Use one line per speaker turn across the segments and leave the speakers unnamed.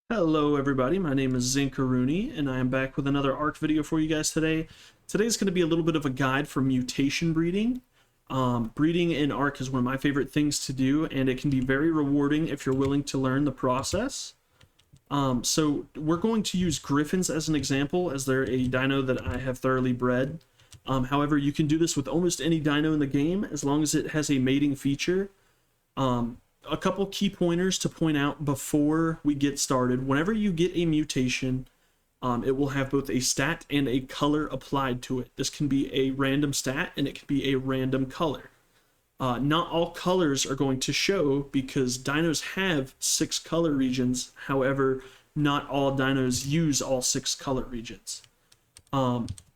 Hello everybody, my name is Zinkaruni, and I am back with another ARK video for you guys today. Today's going to be a little bit of a guide for mutation breeding. Breeding in ARK is one of my favorite things to do, and it can be very rewarding if you're willing to learn the process. So we're going to use griffins as an example, as they're a dino that I have thoroughly bred. However, you can do this with almost any dino in the game, as long as it has a mating feature. A couple key pointers to point out before we get started. Whenever you get a mutation, it will have both a stat and a color applied to it. This can be a random stat and it can be a random color. Not all colors are going to show because dinos have 6 color regions. However, not all dinos use all 6 color regions.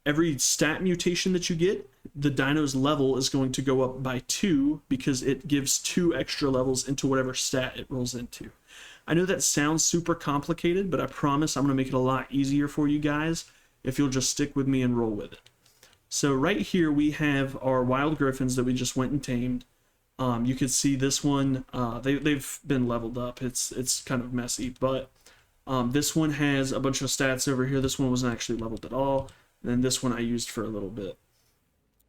Every stat mutation that you get, the dino's level is going to go up by 2 because it gives 2 extra levels into whatever stat it rolls into. I know that sounds super complicated, but I promise I'm going to make it a lot easier for you guys if you'll just stick with me and roll with it. So right here we have our wild griffins that we just went and tamed. You can see this one, they've been leveled up. It's kind of messy, but this one has a bunch of stats over here. This one wasn't actually leveled at all. And then this one I used for a little bit.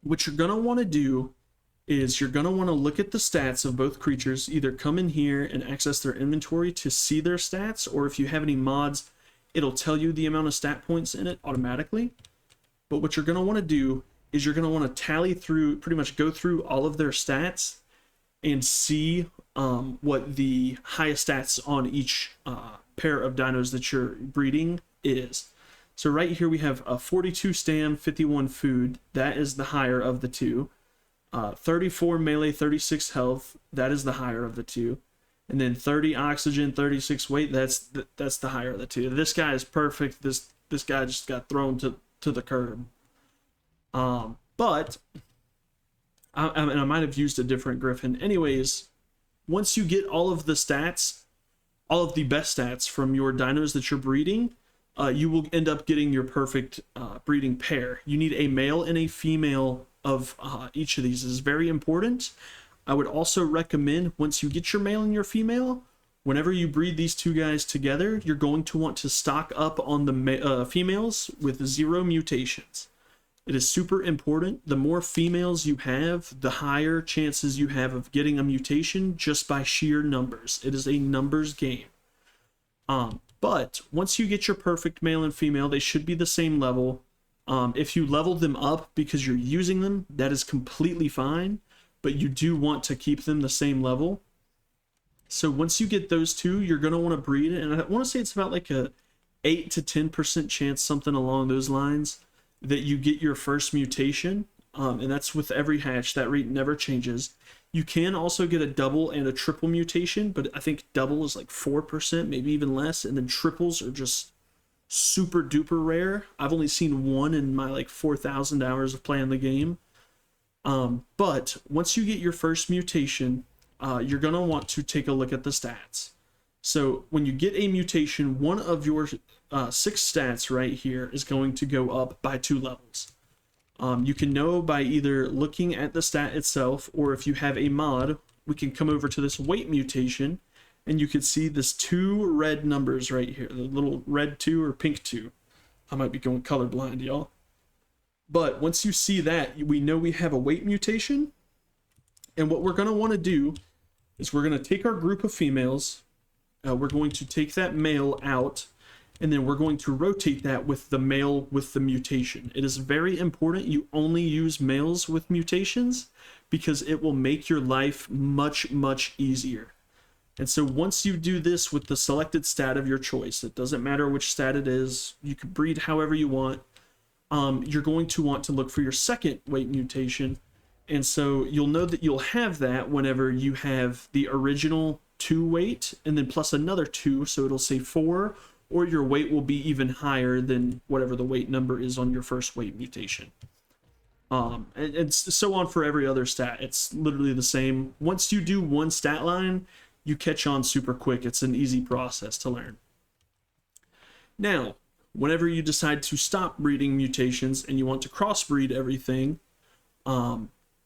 What you're going to want to do is you're going to want to look at the stats of both creatures, either come in here and access their inventory to see their stats, or if you have any mods, it'll tell you the amount of stat points in it automatically. But what you're going to want to do is you're going to want to tally through, pretty much go through all of their stats and see what the highest stats on each pair of dinos that you're breeding is. So right here we have a 42 stam, 51 food. That is the higher of the two. 34 melee, 36 health. That is the higher of the two. And then 30 oxygen, 36 weight. That's the higher of the two. This guy is perfect. This guy just got thrown to the curb. But I might have used a different griffin. Anyways, once you get all of the stats, all of the best stats from your dinos that you're breeding, you will end up getting your perfect breeding pair. You need a male and a female of each of these. This is very important. I would also recommend, once you get your male and your female, whenever you breed these two guys together, you're going to want to stock up on the females with 0 mutations. It is super important. The more females you have, the higher chances you have of getting a mutation just by sheer numbers. It is a numbers game. But once you get your perfect male and female, they should be the same level. If you level them up because you're using them, that is completely fine, but you do want to keep them the same level. So once you get those two, you're going to want to breed it, and I want to say it's about like a 8 to 10% chance, something along those lines, that you get your first mutation, and that's with every hatch. That rate never changes. You can also get a double and a triple mutation, but I think double is like 4%, maybe even less, and then triples are just super duper rare. I've only seen one in my like 4,000 hours of playing the game. But once you get your first mutation, you're going to want to take a look at the stats. So when you get a mutation, one of your 6 stats right here is going to go up by 2 levels. You can know by either looking at the stat itself, or if you have a mod, we can come over to this weight mutation, and you can see this 2 red numbers right here, the little red 2 or pink 2. I might be going colorblind, y'all. But once you see that, we know we have a weight mutation, and what we're going to want to do is we're going to take our group of females, we're going to take that male out, and then we're going to rotate that with the male with the mutation. It is very important you only use males with mutations because it will make your life much, much easier. And so once you do this with the selected stat of your choice, it doesn't matter which stat it is, you can breed however you want, you're going to want to look for your second weight mutation. And so you'll know that you'll have that whenever you have the original 2 weight and then plus another 2, so it'll say 4, or your weight will be even higher than whatever the weight number is on your first weight mutation. And so on for every other stat. It's literally the same. Once you do one stat line, you catch on super quick. It's an easy process to learn. Now, whenever you decide to stop breeding mutations and you want to crossbreed everything,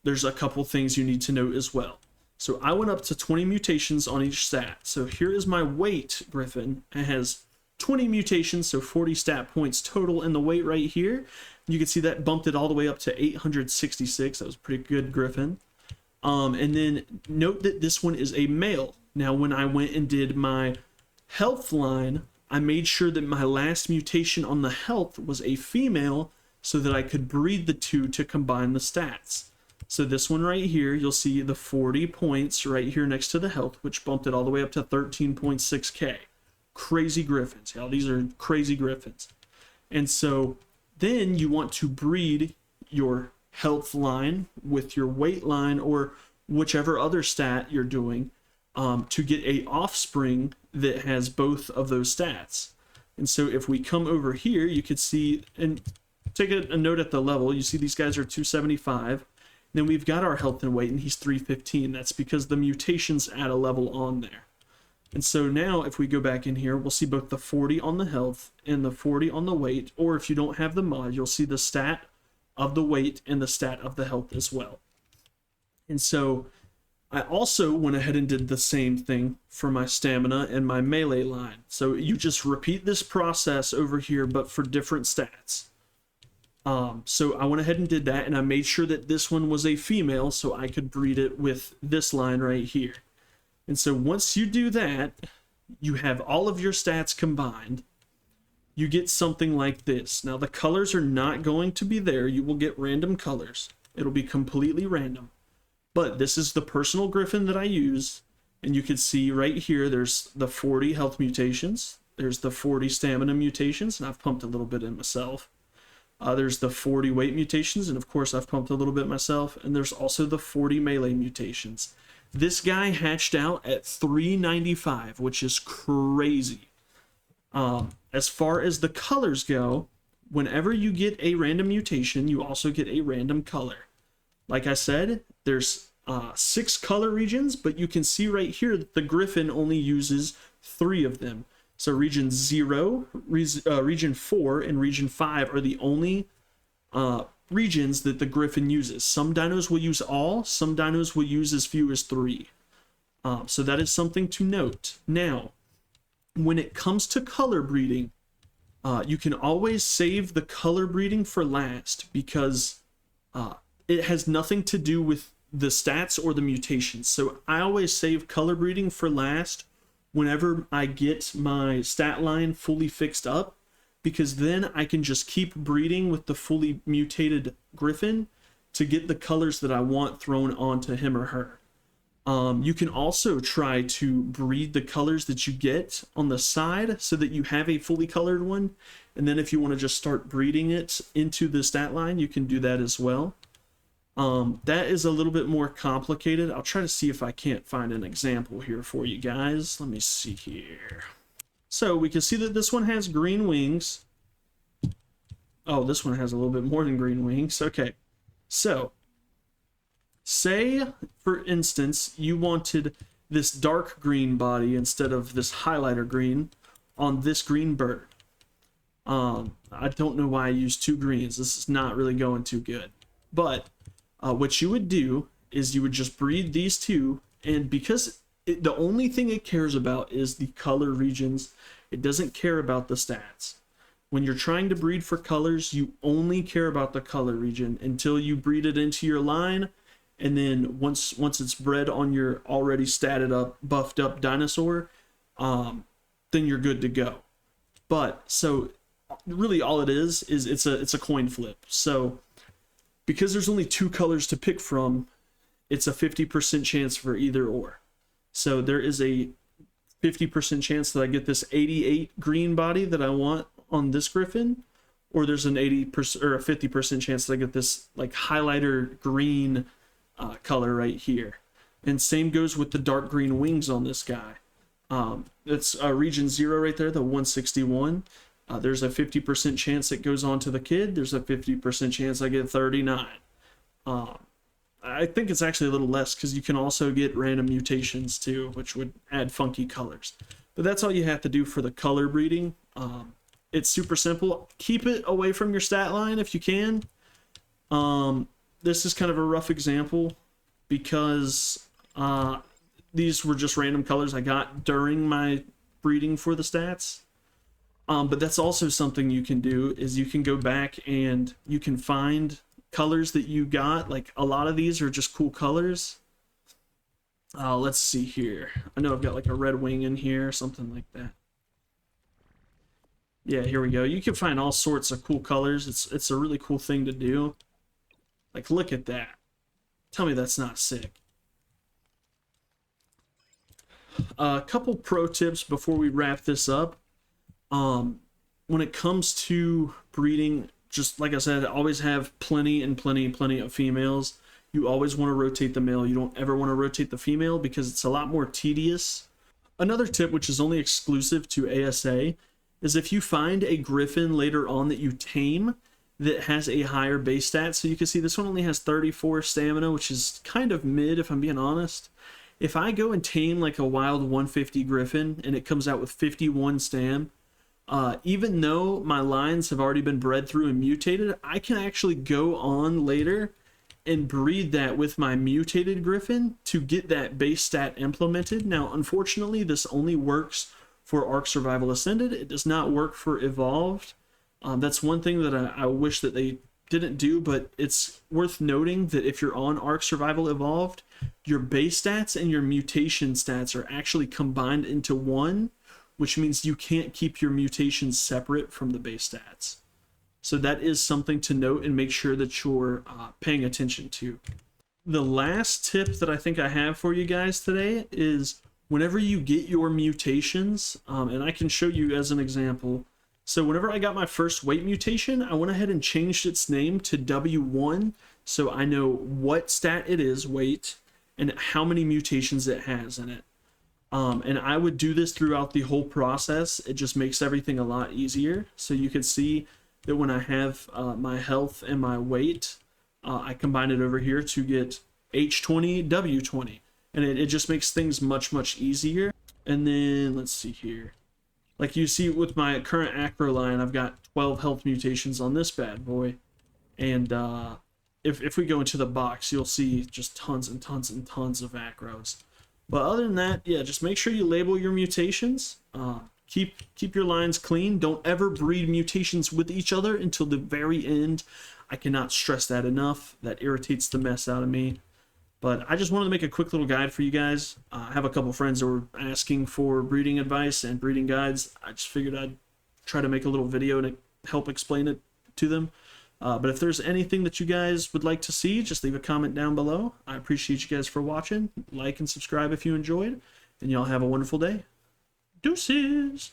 there's a couple things you need to note as well. So I went up to 20 mutations on each stat. So here is my weight Griffin. It has 20 mutations, so 40 stat points total in the weight right here. You can see that bumped it all the way up to 866. That was a pretty good Griffin. And then note that this one is a male. Now, when I went and did my health line, I made sure that my last mutation on the health was a female so that I could breed the two to combine the stats. So this one right here, you'll see the 40 points right here next to the health, which bumped it all the way up to 13.6k. Crazy Griffins. Yeah, these are crazy Griffins. And so then you want to breed your health line with your weight line or whichever other stat you're doing to get a offspring that has both of those stats. And so if we come over here, you could see, and take a note at the level, you see these guys are 275. Then we've got our health and weight, and he's 315. That's because the mutations add a level on there. And so now if we go back in here, we'll see both the 40 on the health and the 40 on the weight, or if you don't have the mod, you'll see the stat of the weight and the stat of the health as well. And so I also went ahead and did the same thing for my stamina and my melee line. So you just repeat this process over here, but for different stats. So I went ahead and did that, and I made sure that this one was a female so I could breed it with this line right here. And so once you do that, you have all of your stats combined. You get something like this. Now the colors are not going to be there. You will get random colors. It'll be completely random. But this is the personal Griffin that I use. And you can see right here, there's the 40 health mutations. There's the 40 stamina mutations, and I've pumped a little bit in myself. There's the 40 weight mutations, and of course I've pumped a little bit myself. And there's also the 40 melee mutations. This guy hatched out at 395, which is crazy. As far as the colors go, whenever you get a random mutation, you also get a random color. Like I said, there's 6 color regions, but you can see right here that the Griffin only uses 3 of them. So region 0, region 4, and region 5 are the only regions that the Griffin uses. Some dinos will use all, some dinos will use as few as 3. So that is something to note. Now, when it comes to color breeding, you can always save the color breeding for last because it has nothing to do with the stats or the mutations. So I always save color breeding for last whenever I get my stat line fully fixed up, because then I can just keep breeding with the fully mutated Griffin to get the colors that I want thrown onto him or her. You can also try to breed the colors that you get on the side so that you have a fully colored one, and then if you want to just start breeding it into the stat line, you can do that as well. That is a little bit more complicated. I'll try to see if I can't find an example here for you guys. Let me see here. So we can see that this one has green wings. Oh, this one has a little bit more than green wings. Okay, so say, for instance, you wanted this dark green body instead of this highlighter green on this green bird. I don't know why I used 2 greens. This is not really going too good. But what you would do is you would just breed these 2, and because the only thing it cares about is the color regions, it doesn't care about the stats. When you're trying to breed for colors, you only care about the color region until you breed it into your line, and then once it's bred on your already statted up, buffed up dinosaur, then you're good to go. But so really all it is it's a coin flip. So because there's only 2 colors to pick from, it's a 50% chance for either or. So there is a 50% chance that I get this 88 green body that I want on this Griffin, or there's an 80% or a 50% chance that I get this like highlighter green color right here. And same goes with the dark green wings on this guy. It's region 0 right there, the 161. There's a 50% chance it goes on to the kid. There's a 50% chance I get 39. I think it's actually a little less because you can also get random mutations too, which would add funky colors. But that's all you have to do for the color breeding. It's super simple. Keep it away from your stat line if you can. This is kind of a rough example because These were just random colors I got during my breeding for the stats. But that's also something you can do, is you can go back and you can find colors that you got. Like a lot of these are just cool colors. Let's see here. I know I've got like a red wing in here, something like that. Yeah, here we go. You can find all sorts of cool colors. It's a really cool thing to do. Like, look at that. Tell me that's not sick. A couple pro tips before we wrap this up. When it comes to breeding, just like I said, always have plenty of females. You always want to rotate the male. You don't ever want to rotate the female because it's a lot more tedious. Another tip, which is only exclusive to ASA, is if you find a griffin later on that you tame that has a higher base stat. So you can see this one only has 34 stamina, which is kind of mid if I'm being honest. If I go and tame like a wild 150 griffin and it comes out with 51 stam, even though my lines have already been bred through and mutated, I can actually go on later and breed that with my mutated griffin to get that base stat implemented. Now, unfortunately, this only works for ARK Survival Ascended. It does not work for Evolved. That's one thing that I wish that they didn't do, but it's worth noting that if you're on ARK Survival Evolved, your base stats and your mutation stats are actually combined into one, which means you can't keep your mutations separate from the base stats. So that is something to note and make sure that you're paying attention to. The last tip that I think I have for you guys today is whenever you get your mutations, and I can show you as an example. So whenever I got my first weight mutation, I went ahead and changed its name to W1, so I know what stat it is, weight, and how many mutations it has in it. And I would do this throughout the whole process. It just makes everything a lot easier. So you can see that when I have my health and my weight, I combine it over here to get H20, W20. And it just makes things much easier. And then let's see here. Like you see with my current acro line, I've got 12 health mutations on this bad boy. And if we go into the box, you'll see just tons and tons and tons of acros. But other than that, yeah, just make sure you label your mutations. Keep your lines clean. Don't ever breed mutations with each other until the very end. I cannot stress that enough. That irritates the mess out of me. But I just wanted to make a quick little guide for you guys. I have a couple friends that were asking for breeding advice and breeding guides. I just figured I'd try to make a little video to help explain it to them. But if there's anything that you guys would like to see, just leave a comment down below. I appreciate you guys for watching. Like and subscribe if you enjoyed. And y'all have a wonderful day. Deuces!